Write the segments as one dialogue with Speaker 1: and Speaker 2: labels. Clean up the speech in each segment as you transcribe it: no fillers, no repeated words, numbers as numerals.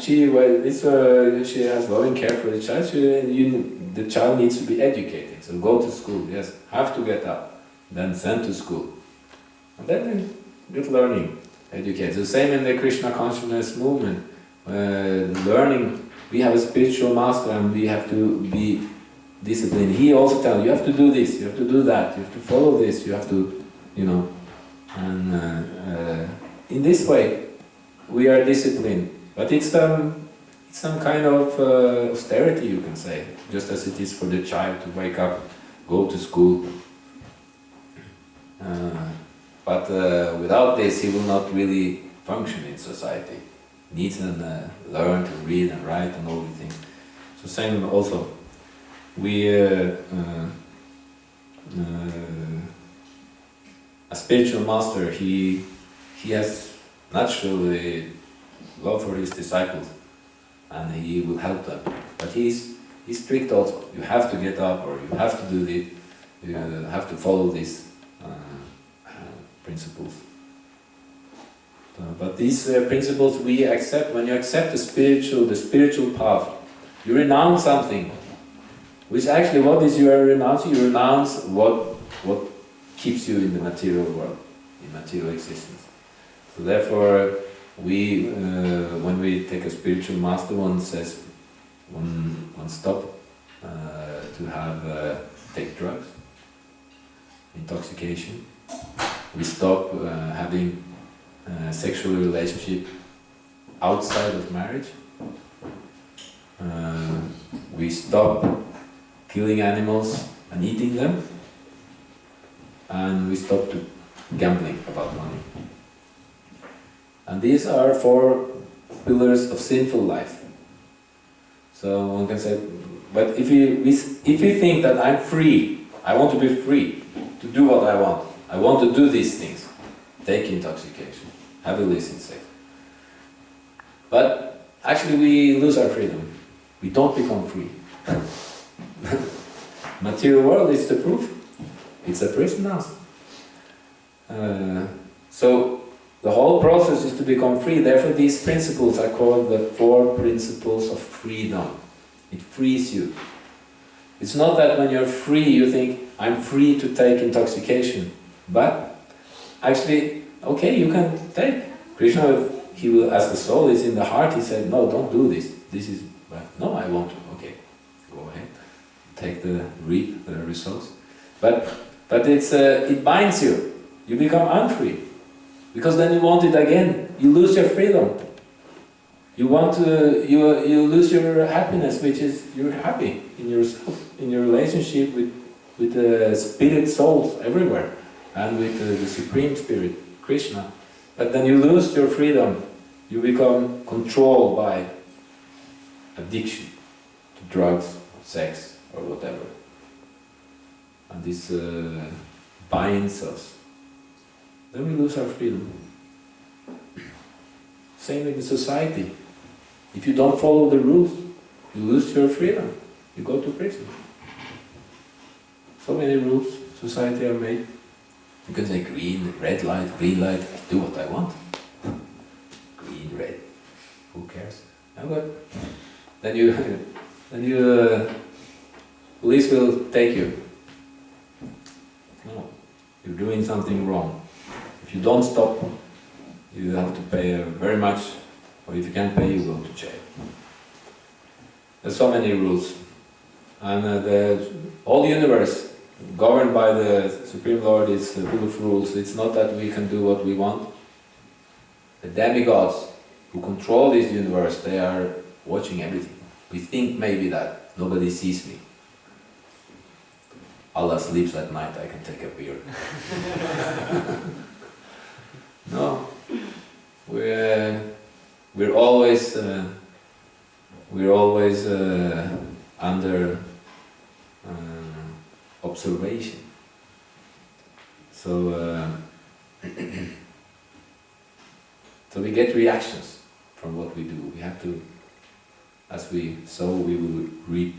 Speaker 1: she has loving care for the child. The child needs to be educated. So go to school. Yes, have to get up, then sent to school, and then good learning, educated. The same in the Krishna consciousness movement. Learning. We have a spiritual master, and we have to be disciplined. He also tells you have to do this, you have to do that, you have to follow this, you have to, and in this way we are disciplined. But it's some kind of austerity, you can say, just as it is for the child to wake up, go to school. But without this, he will not really function in society. Needs to learn to read and write and all these things. So same also. A spiritual master, he has naturally love for his disciples, and he will help them. But he's strict also. You have to get up, or you have to do this. You have to follow these principles. But these principles we accept. When you accept the spiritual path, you renounce something. Which actually, what is you are renouncing? You renounce what keeps you in the material world, in material existence. So therefore, when we take a spiritual master, one says, one stop to take drugs, intoxication. We stop having sexual relationship outside of marriage. We stop killing animals and eating them, and we stop gambling about money. And these are 4 pillars of sinful life. So one can say, but if you think that I'm free, I want to be free to do what I want to do these things, take intoxication, have illicit sex. But actually we lose our freedom. We don't become free. Material world is the proof. It's a prison house. So the whole process is to become free. Therefore these principles are called the 4 principles of freedom. It frees you. It's not that when you're free you think, I'm free to take intoxication. But actually, okay, you can take. Krishna, he will, as the soul is in the heart, he said, no, don't do this. This is bad. No, I want to. Okay, go ahead. Reap the results. But it binds you. You become unfree. Because then you want it again. You lose your freedom. You lose your happiness, which is you're happy in yourself, in your relationship with the spirit souls everywhere, and with the Supreme Spirit, Krishna. But then you lose your freedom. You become controlled by addiction to drugs, sex, or whatever. And this binds us. Then we lose our freedom. Same with the society. If you don't follow the rules, you lose your freedom. You go to prison. So many rules society are made. You can say green, red light, green light, do what I want. Green, red, who cares? But then police will take you. No, you're doing something wrong. If you don't stop, you have to pay very much, or if you can't pay, you go to jail. There's so many rules. And the whole universe, governed by the Supreme Lord, is full of rules. It's not that we can do what we want. The demigods who control this universe, they are watching everything. We think maybe that nobody sees me. Allah sleeps at night, I can take a beer. No, we're always under observation. So so we get reactions from what we do. We have to, as we sow, we will reap.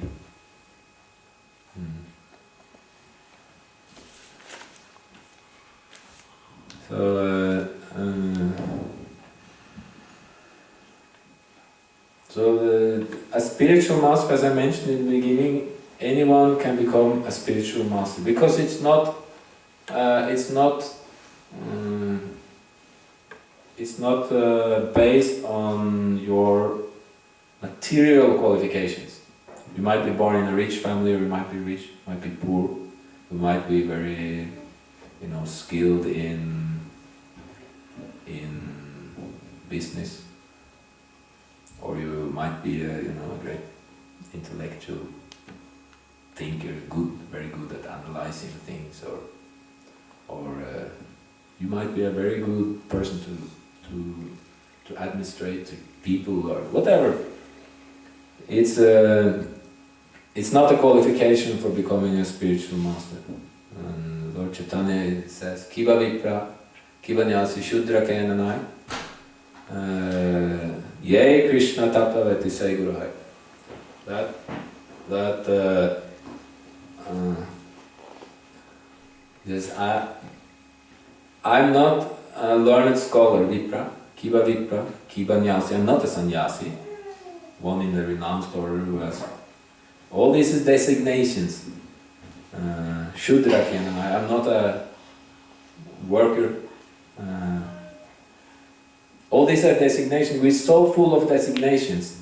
Speaker 1: So So a spiritual master, as I mentioned in the beginning, anyone can become a spiritual master because it's not based on your material qualifications. You might be born in a rich family, or you might be rich, might be poor. You might be very, skilled in business, or you might be a great intellectual thinker, very good at analyzing things, or you might be a very good person to administrate people or whatever. It's not a qualification for becoming a spiritual master. And Lord Chaitanya says, Kiva Vipra, Kiva Nyasi Shudra Kenanai, Ye Krishna Tattavati Sai Guru Hai. Yes, I'm not a learned scholar, Vipra, Kiva Vipra, Kiva Nyasi. I'm not a sannyasi, one in the renounced order who has. All these is designations. Shudra Kenanai. I'm not a worker. All these are designations. We're so full of designations.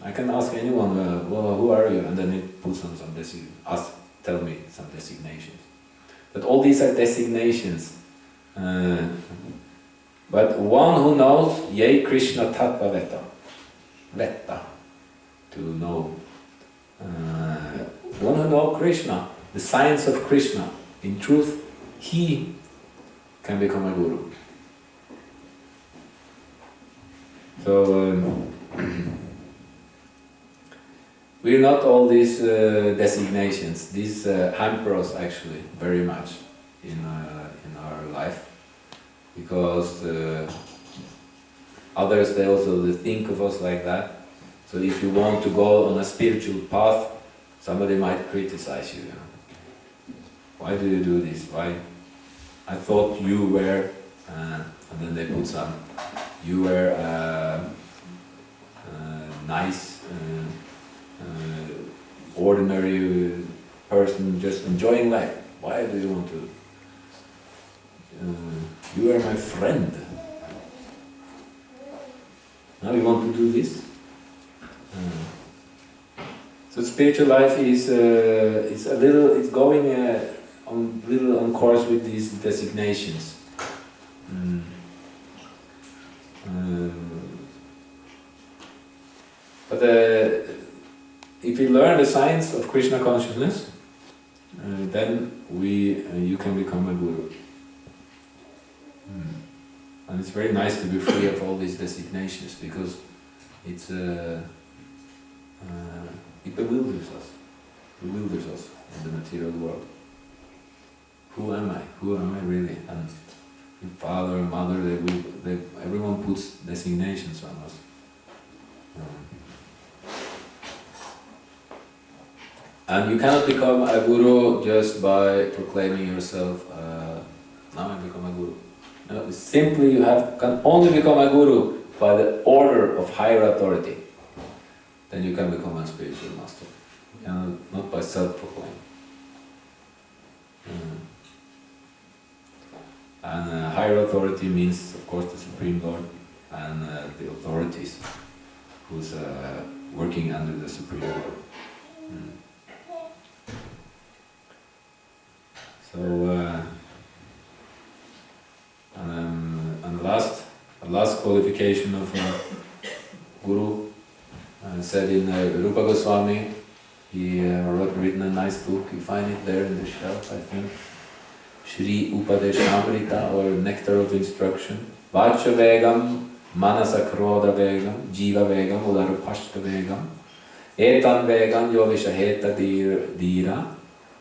Speaker 1: I can ask anyone, well, who are you? And then it puts on some tell me some designations. But all these are designations. But one who knows, Ye Krishna Tattva Vetta. Vetta. To know. One who knows Krishna, the science of Krishna, in truth, he can become a guru. So, we're not all these designations. These hamper us actually very much in our life, because others, they also think of us like that. So if you want to go on a spiritual path, somebody might criticize you. Why do you do this? Why? I thought you were, and then they put some. You were a nice, ordinary person just enjoying life. Why do you want to? You are my friend. Now you want to do this? So spiritual life is it's going on course with these designations. But if you learn the science of Krishna consciousness, then you can become a guru. And it's very nice to be free of all these designations, because it bewilders us in the material world. Who am I? Who am I really? And father, mother, everyone puts designations on us. And you cannot become a guru just by proclaiming yourself, now I become a guru. No, simply you can only become a guru by the order of higher authority. Then you can become a spiritual master. Not by self-proclaim. And higher authority means, of course, the Supreme Lord and the authorities who's working under the Supreme Lord. So, and the last qualification of Guru, said in Rupa Goswami, he written a nice book, you find it there in the shelf, I think, Shri Upadeshamrita, or Nectar of Instruction, Vacha Vegam, Manasa Krodha Vegam, Jiva Vegam, Udarupashta Vegam, Etan Vegam, Yovishaheta Dira,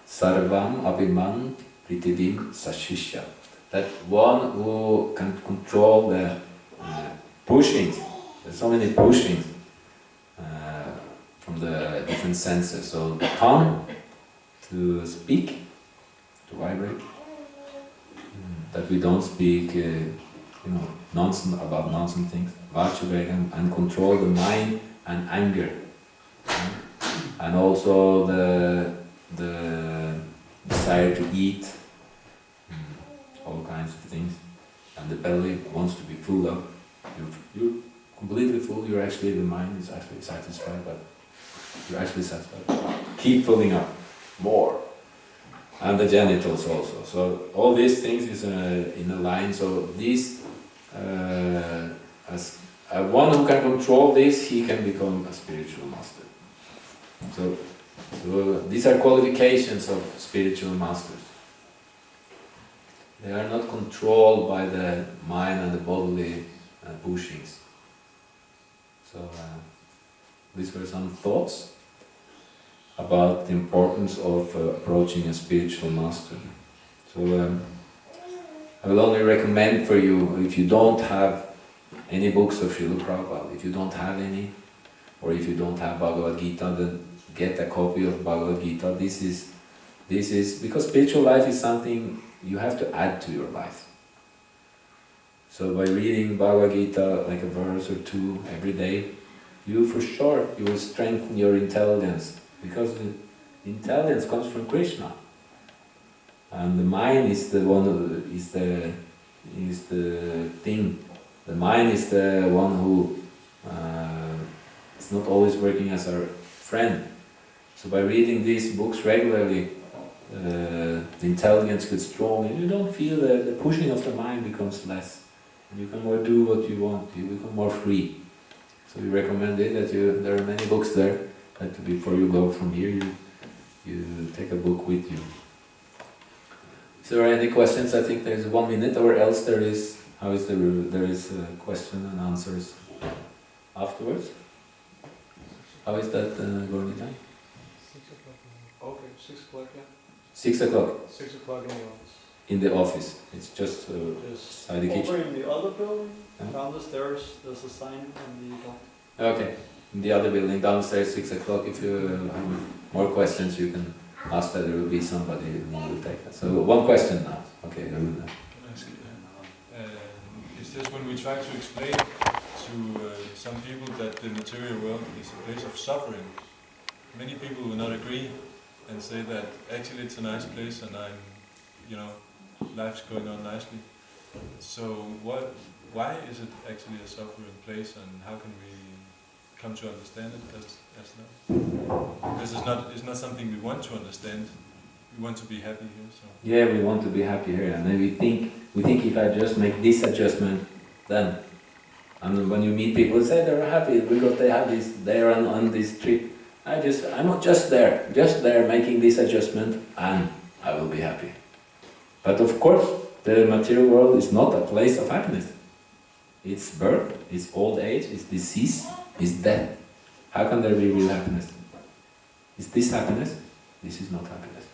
Speaker 1: Sarvam Abhiman Pritidim Sashishya. That one who can control the pushings, there's so many pushings from the different senses. So the tongue to speak, to vibrate, that we don't speak nonsense things. Vachuvega and control the mind and anger, and also the desire to eat, all kinds of things, and the belly wants to be full up. You're completely full. The mind is actually satisfied, but you're actually satisfied. Keep filling up more, and the genitals also. So all these things is in a line. So these, as one who can control this, he can become a spiritual master. So these are qualifications of spiritual masters. They are not controlled by the mind and the bodily pushings. So these were some thoughts about the importance of approaching a spiritual master. So I will only recommend for you, if you don't have any books of Srila Prabhupada, if you don't have any, or if you don't have Bhagavad Gita, then get a copy of Bhagavad Gita. This is because spiritual life is something you have to add to your life. So by reading Bhagavad Gita, like a verse or two every day, you will strengthen your intelligence, because the intelligence comes from Krishna, and the mind is the one is the thing. The mind is the one who is not always working as our friend. So by reading these books regularly, the intelligence gets strong, and you don't feel the pushing of the mind becomes less. And you can more do what you want. You become more free. So we recommend it that there are many books there. That before you go from here, you take a book with you. Is there any questions? I think there's 1 minute, or else there is question and answers afterwards. How is that going to time?
Speaker 2: 6 o'clock. Okay, 6 o'clock, yeah.
Speaker 1: 6 o'clock?
Speaker 2: 6 o'clock in the office.
Speaker 1: In the office? It's just by the kitchen?
Speaker 2: Over in the other building, down the stairs, there's a sign on the door.
Speaker 1: Okay. In the other building, downstairs, 6 o'clock. If you have more questions, you can ask that. There will be somebody who will take that. So one question now. Okay.
Speaker 3: It's just when we try to explain to some people that the material world is a place of suffering, many people will not agree and say that actually it's a nice place and life's going on nicely. So why is it actually a suffering place, and how can we come to understand it as now? Because it's not something we want to understand. We want to be happy here. So.
Speaker 1: Yeah, we want to be happy here, and then we think if I just make this adjustment, then. And when you meet people who say they're happy because they have this, they're on this trip, I'm not just there making this adjustment, and I will be happy. But of course, the material world is not a place of happiness. It's birth, it's old age, it's disease, it's death. How can there be real happiness? Is this happiness? This is not happiness.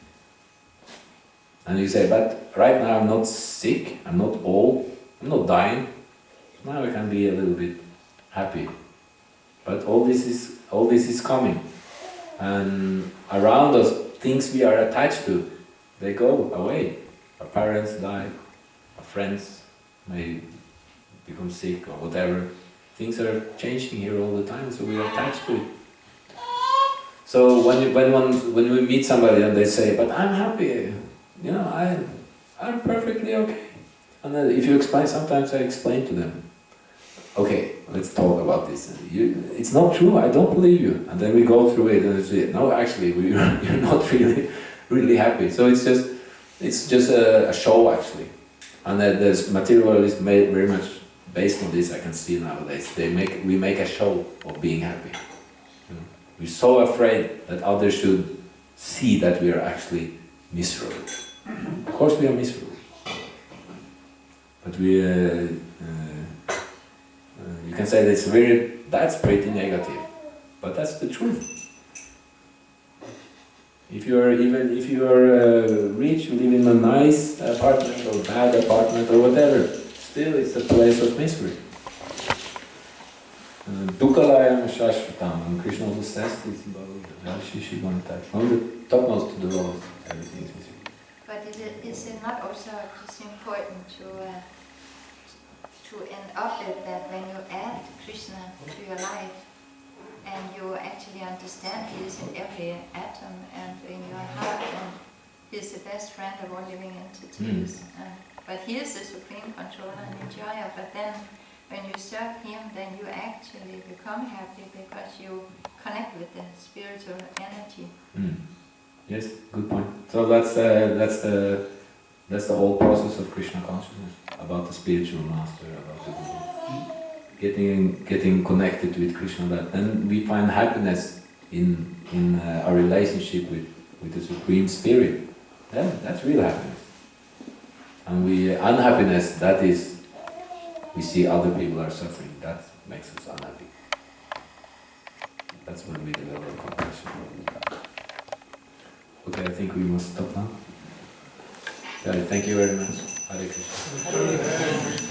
Speaker 1: And you say, but right now I'm not sick, I'm not old, I'm not dying. Now I can be a little bit happy. But all this is coming. And around us, things we are attached to, they go away. Our parents die, our friends may become sick or whatever. Things are changing here all the time, so we are attached to it. So when we meet somebody and they say, but I'm happy, I'm perfectly okay. And then if you explain, sometimes I explain to them, okay, let's talk about this. It's not true, I don't believe you. And then we go through it and they say, no, actually, you're not really happy. So it's just a show, actually. And the material world is made very much based on this. I can see nowadays. We make a show of being happy. We're so afraid that others should see that we are actually miserable. Of course we are miserable. But you can say that's pretty negative. But that's the truth. If you are rich, you live in a nice apartment or bad apartment or whatever, still it's a place of misery. Dukkalayam Shashvatam, and Krishna also says this about Shishiganta. From the topmost to the lowest, everything is misery.
Speaker 4: But is it not also just important to to end up with that when you add Krishna to your life and you actually understand He is in every atom and in your heart, and He is the best friend of all living entities. But He is the supreme controller and enjoyer. But then when you serve Him, then you actually become happy because you connect with the spiritual energy.
Speaker 1: Yes, good point. So that's the whole process of Krishna consciousness, about the spiritual master, about the getting connected with Krishna. That then we find happiness in our relationship with the Supreme Spirit. Then that's real happiness. And unhappiness, that is, we see other people are suffering. That makes us unhappy. That's when we develop compassion. Okay, I think we must stop now. Thank you very much. Hare Krishna.